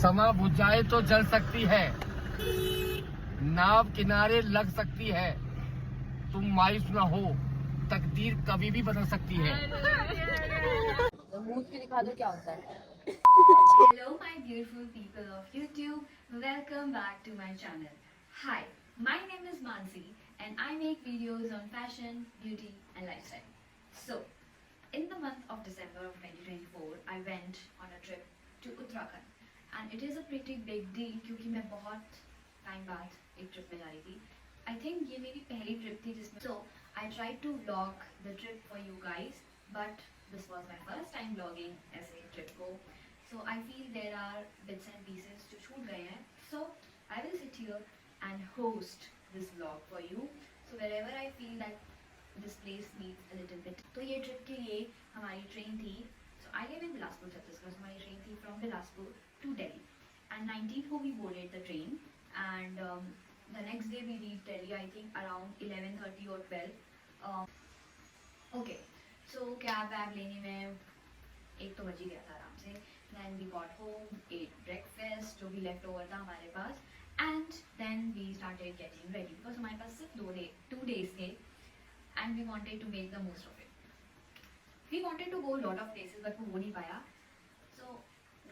समा बुझाए तो जल सकती है, नाव किनारे लग सकती है, तुम मायूस ना हो, तकदीर कभी भी बदल सकती है। मूड भी दिखा दो क्या होता है। Hello, my beautiful people of YouTube. Welcome back to my channel. Hi, my name is Mansi, and I make videos on fashion, beauty, and lifestyle. So, in the month of December of 2024, I went on a trip to Uttarakhand, and it is a pretty big deal क्योंकि मैं बहुत time बाद एक trip पे जा रही थी. I think ये मेरी पहली ट्रिप थी जिसमें so I tried to vlog the trip for you guys, but this was my first time vlogging ऐसे ट्रिप को. So I feel there are bits and pieces जो छूट गए हैं. So I will sit here and host this vlog for you. So wherever I feel that this place needs a little bit. तो ये trip के लिए हमारी train थी. So I live in Bilaspur Chhattisgarh. हमारी ट्रेन थी from Bilaspur to Delhi. And 19th को we boarded the train. And the next day we reached Delhi. I think around 11:30 or 12. Okay. So cab web लेने में एक तो बज ही गया था आराम से. Then we got home, ate breakfast जो भी left over था हमारे पास. And then we started getting ready because हमारे पास सिर्फ 2 days थे. And we wanted to make the most of it. We wanted to go a lot of places but वो हो नहीं पाया. So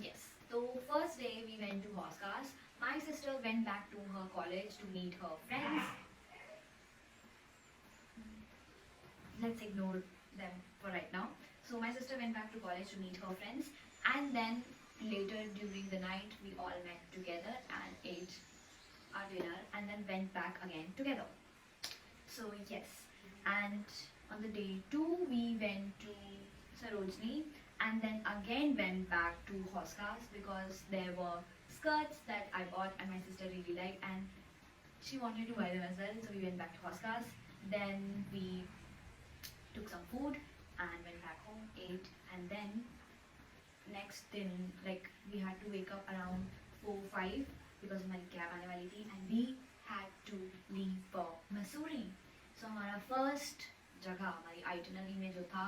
yes, so first day we went to Hoskas. My sister went back to her college to meet her friends. Let's ignore them for right now. So my sister went back to college to meet her friends, and then later during the night we all met together and ate our dinner and then went back again together. So yes, and on the day 2 we went to Sarojini and then again went back to Hoskas because there were skirts that I bought and my sister really liked and she wanted to buy them as well. So we went back to Hoskas. Then we took some food and went back home, ate, and then next दिन like we had to wake up around 4-5 because हमारी cab आने वाली थी and we had to leave for Mussoorie. So हमारा first जगह हमारी itinerary में जो था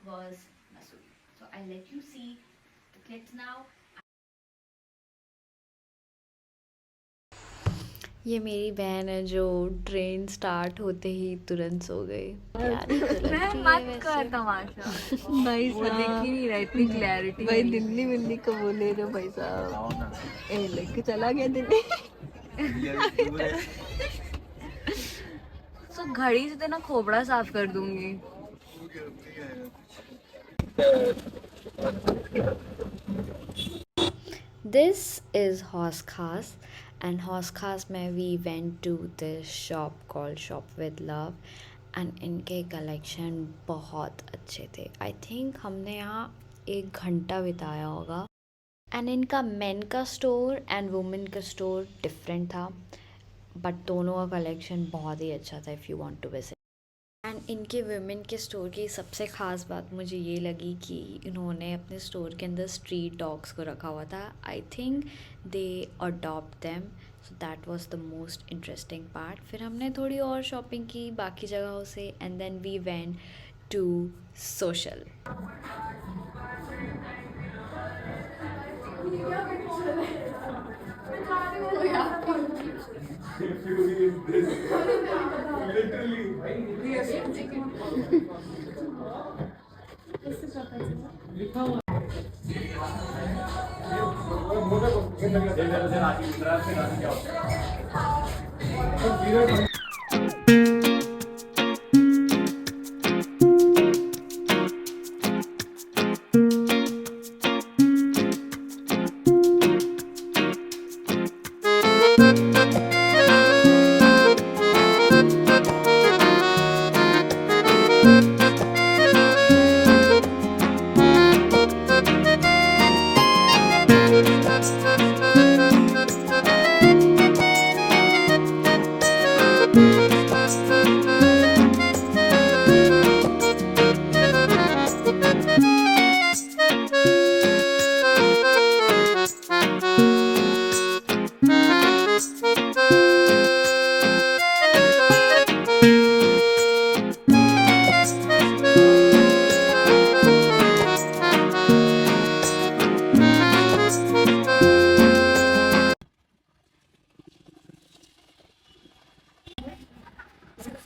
was Mussoorie. So I'll let you see the clips now. ये मेरी बहन है जो ट्रेन स्टार्ट होते ही तुरंत सो गई. मत कर तमाशा. भाई वो दिख ही नहीं रहा, इतनी क्लैरिटी. भाई दिल्ली विल्ली का बोले रहे हो भाई साहब. ए लेके चला गया दिल्ली. सो घड़ी से तो ना खोपड़ा साफ कर दूंगी. This is Hoskas and Hoskas में we went to this shop called Shop with Love and इनके कलेक्शन बहुत अच्छे थे. I think हमने यहाँ 1 घंटा बिताया होगा. एंड इनका मेन का स्टोर एंड वुमेन का स्टोर डिफरेंट था बट दोनों का कलेक्शन बहुत ही अच्छा था if you want to visit. And इनके वुमेन के स्टोर की सबसे ख़ास बात मुझे ये लगी कि इन्होंने अपने स्टोर के अंदर स्ट्रीट डॉग्स को रखा हुआ था. I think they adopt them, so that was the most interesting part. फिर हमने थोड़ी और शॉपिंग की बाकी जगहों से and then we went to social.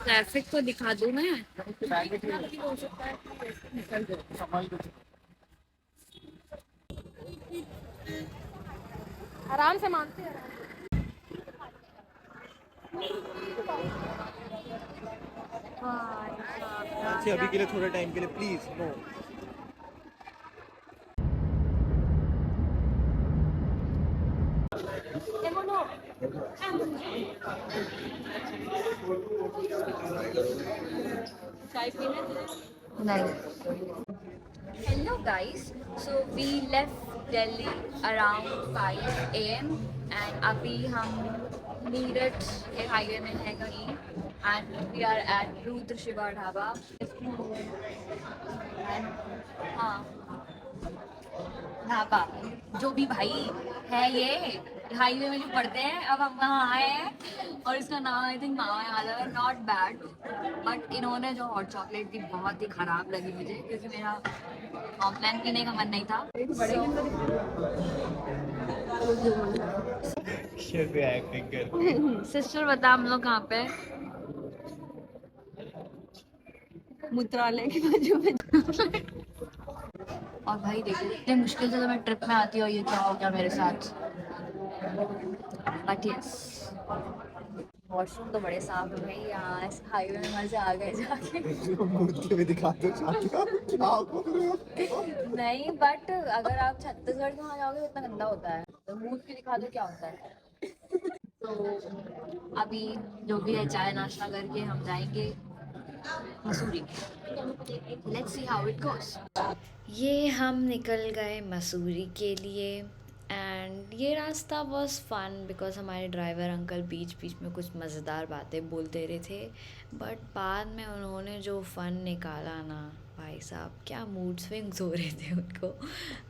Traffic को दिखा दूं मैं। आराम से मानते हैं। अच्छे अभी के लिए थोड़े टाइम के लिए प्लीज नो। चाय पीने Hello guys, so we left Delhi around 5 a.m. and अभी हम मीरठ के हाईवे में हैं कहीं and we are at Rudra Shiva dhaba. हाँ ढाबा जो भी भाई है ये हाईवे में जो पड़ते हैं, अब हम वहाँ आए हैं और इसका नाम आई थिंक मावा यादव है। नॉट बैड बट इन्होंने जो हॉट चॉकलेट दी बहुत ही खराब लगी मुझे क्योंकि मेरा कॉम्प्लान पीने का मन नहीं था। एक्टिंग कर। सिस्टर बता हम लोग कहाँ पे? मूत्रालय के बाजू में। और भाई देखो इतने मुश्किल से तो मैं ट्रिप में आती हूँ, ये क्या हो गया मेरे साथ। बट यस वॉशरूम तो बड़े साफ है भाई, यहाँ हाईवे में मजे आ गए जाके। मूर्ति में दिखा दो क्या बोल रहे हो? नहीं बट अगर आप छत्तीसगढ़ के वहाँ जाओगे तो इतना गंदा होता है, तो मूव के दिखा दो क्या होता है। तो अभी जो भी है चाय नाश्ता करके हम जाएंगे Mussoorie. Let's see how it goes. ये हम निकल गए मसूरी के लिए एंड ये रास्ता वॉज फन बिकॉज हमारे ड्राइवर अंकल बीच बीच में कुछ मज़ेदार बातें बोलते रहे थे, बट बाद में उन्होंने जो फ़न निकाला ना भाई साहब, क्या मूड स्विंग्स हो रहे थे उनको,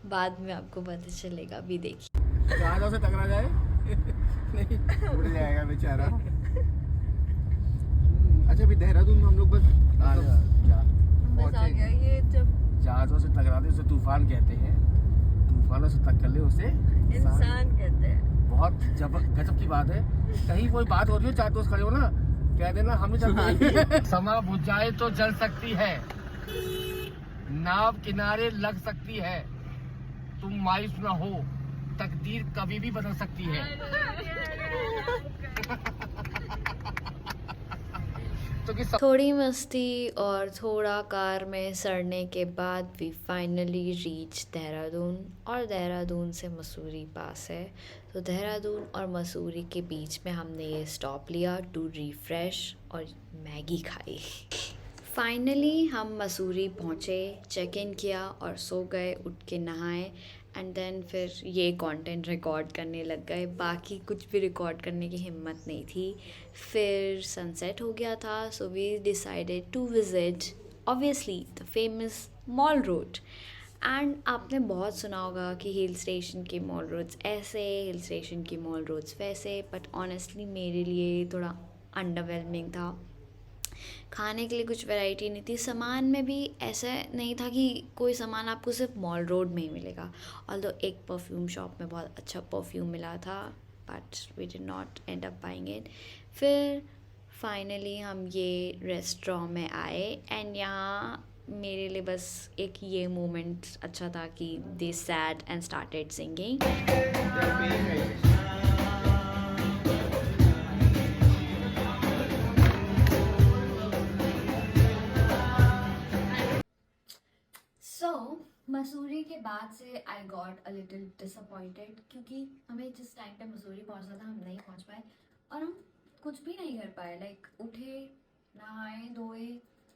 बाद में आपको पता चलेगा, भी देखिए। जहाज़ों से टकरा जाए नहीं उड़ जाएगा बेचारा। अच्छा अभी देहरादून में हम लोग बस बस आ गया ये जब जहाज़ों से टकराते उसे तूफान कहते हैं, तूफानों से टक्कर ले उसे इंसान कहते हैं। बहुत गजब की बात है। कहीं कोई बात हो रही हो, चार दोस्त खड़े हो ना, कह देना हम ही चलते हैं। समा बुझ जाए तो जल सकती है, नाव किनारे लग सकती है, तुम मायूस ना हो, तकदीर कभी भी बदल सकती है। तो कि थोड़ी मस्ती और थोड़ा कार में सड़ने के बाद वी फाइनली रीच देहरादून, और देहरादून से मसूरी पास है, तो देहरादून और मसूरी के बीच में हमने ये स्टॉप लिया टू रिफ्रेश और मैगी खाई। फाइनली हम मसूरी पहुँचे, चेक इन किया और सो गए, उठ के नहाए एंड देन फिर ये कंटेंट रिकॉर्ड करने लग गए। बाकी कुछ भी रिकॉर्ड करने की हिम्मत नहीं थी। फिर सनसेट हो गया था, so we decided to visit obviously the famous mall road. And आपने बहुत सुना होगा कि हिल स्टेशन के मॉल रोड्स ऐसे, हिल स्टेशन के मॉल रोड्स वैसे, बट ऑनेस्टली मेरे लिए थोड़ा अंडरवेलमिंग था। खाने के लिए कुछ वैरायटी नहीं थी, सामान में भी ऐसा नहीं था कि कोई सामान आपको सिर्फ मॉल रोड में ही मिलेगा। ऑल्दो एक परफ्यूम शॉप में बहुत अच्छा परफ्यूम मिला था, but we did not end up buying it. फिर फाइनली हम ये रेस्टोरेंट में आए एंड यहाँ मेरे लिए बस एक ये मोमेंट अच्छा था कि they sat and started singing. Mussoorie के बाद से I got a little disappointed क्योंकि हमें जिस टाइम पे मसूरी पहुंचना था हम नहीं पहुंच पाए और हम कुछ भी नहीं कर पाए। लाइक उठे, नहाए धोए,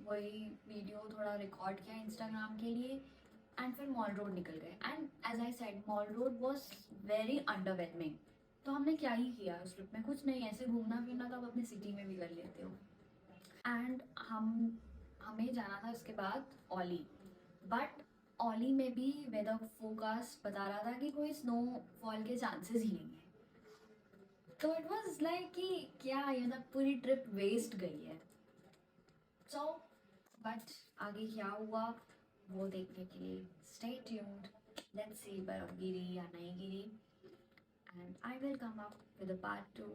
वही वीडियो थोड़ा रिकॉर्ड किया इंस्टाग्राम के लिए एंड फिर मॉल रोड निकल गए। And as I said mall road was very underwhelming. तो हमने क्या ही किया उस ट्रिप में, कुछ नहीं, ऐसे घूमना फिरना तो आप अपनी सिटी में भी कर लेते हो। एंड हमें जाना था उसके बाद ओली, बट ओली में भी वेदर फोरकास्ट बता रहा था कि कोई स्नोफॉल के चांसेस ही नहीं है। तो इट वाज लाइक कि क्या ये मतलब पूरी ट्रिप वेस्ट गई है। सो बट आगे क्या हुआ वो देखने के लिए स्टे ट्यून्ड। लेट्स सी बर्फ गिरी या नहीं गिरी, and I will come up with a part 2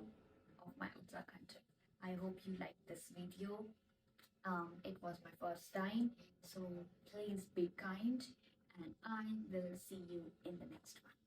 of my Uttarakhand trip. I hope you liked this video. It was my first time, so please be kind, and I will see you in the next one.